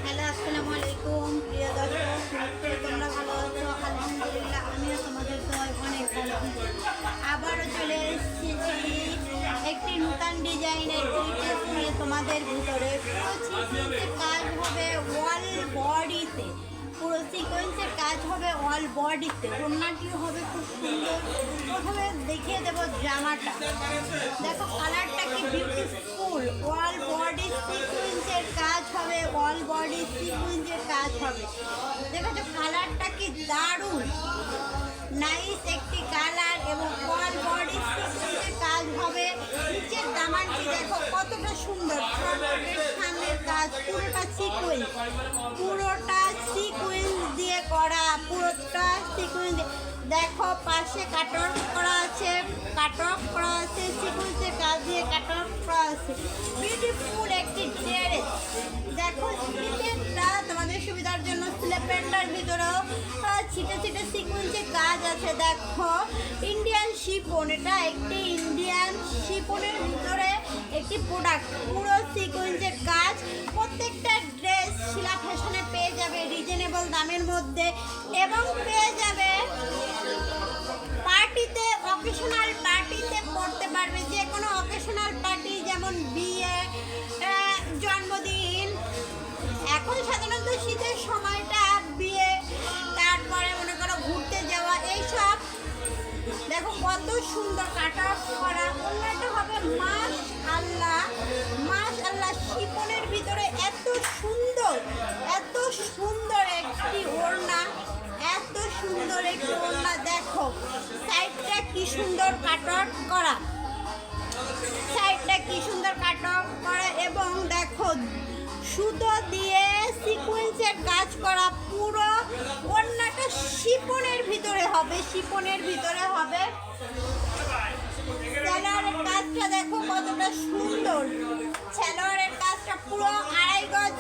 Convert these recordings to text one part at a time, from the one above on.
Hello, আসসালামু আলাইকুম প্রিয় দর্শক, তোমরা ভালো আছো? আলহামদুলিল্লাহ, আমিও তোমাদের দোয়ায় অনেক ভালো আছি। আবারও চলে এসেছি একটি নতুন ডিজাইনের থ্রি-পিস নিয়ে তোমাদের ভিতরে। পুরো সিকোয়েন্সের কাজ হবে ওয়াল বডিতে, পুরো সিকোয়েন্সের কাজ হবে অল বডিতে। ওড়নাটিও হবে খুব সুন্দর। প্রথমে দেখিয়ে দেবো জামাটা, দেখো কালারটা কি বিউটিফুল। অল বডি সিকোয়েন্সের কাজ হবে, অল বডি সিকোয়েন্সের কাজ হবে। দেখো কালারটা কি দারুণ, নাইস একটি কালার এবং অল বডি সিকোয়েন্সের কাজ হবে। নিচের দামানটি দেখো কতটা সুন্দর, সামনের কাজ পুরোটা সিকোয়েন্স, পুরোটা সিকোয়েন্স দিয়ে করা, পুরোটা সিকোয়েন্স। দেখো পাশে কাটওয়ার্ক করা আছে, কাটওয়ার্ক করা আছে, সিকোয়েন্সের কাজ দিয়ে কাটওয়ার্ক করা আছে। বিউটিফুল একটি ড্রেস। দেখো স্লিপেরটা তোমাদের সুবিধার জন্য স্লিপেরটার ভিতরেও ছিটে ছিটে সিকোয়েন্সের কাজ আছে। দেখো ইন্ডিয়ান শিফন, এটা একটি ইন্ডিয়ান শিফনের ভিতরে একটি প্রোডাক্ট, পুরো সিকোয়েন্সের কাজ। প্রত্যেকটা ড্রেস শিলা ফ্যাশনে পেয়ে যাবে রিজনেবল দামের মধ্যে, এবং পেয়ে যাবে পার্টিতে, অকেশনাল পার্টিতে পড়তে পারবে। যে কোনো অকেশনাল পার্টি, যেমন বিয়ে, জন্মদিন, এখন সাধারণত শীতের সময়টা বিয়ে, তারপরে মনে করো ঘুরতে যাওয়া, এইসব। দেখো কত সুন্দর কাটওয়ার্ক করা। ওড়নাটা হবে মাশআল্লাহ, মাশআল্লাহ। শিফনের ভিতরে এত সুন্দর, এত সুন্দর একটি ওড়না, এত সুন্দর একটি ওড়না। দেখো সাইডটা কি সুন্দর কাটওয়ার্ক করা, সাইডটা কি সুন্দর কাটওয়ার্ক করা, এবং দেখো সুতো দিয়ে সিকোয়েন্সের কাজ করা। পুরো ওড়নাটা শিফনের ভিতরে হবে, শিফনের ভিতরে হবে। সালোয়ারের কাজটা দেখো কতটা সুন্দর, সালোয়ারের কাজটা পুরো আড়াই গজ,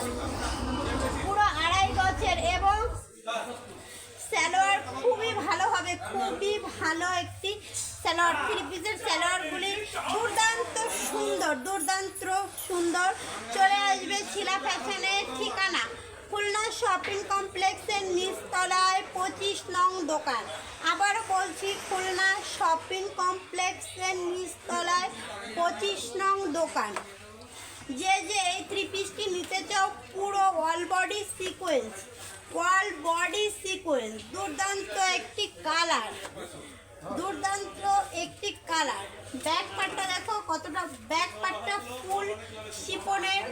পুরো আড়াই গজের, এবং সালোয়ার খুবই ভালো হবে, খুবই ভালো একটি সালোয়ার। থ্রি পিসের সালোয়ারগুলি দুর্দান্ত সুন্দর, দুর্দান্ত সুন্দর। চলে আসবে শিলা ফ্যাশনের ঠিকানা খুলনা শপিং কমপ্লেক্সের নিচতলায় 25 নং দোকান। আবারও বলছি, খুলনা শপিং কমপ্লেক্সের নিচতলায় 25 নং দোকান। যে এই থ্রি পিসটি নিতে চাও, পুরো all body sequence, all body sequence, দুর্দান্ত একটি কালার, দুর্দান্ত একটি কালার। ব্যাক পার্টটা দেখো কতটা, ব্যাক পার্টটা ফুল শিফনের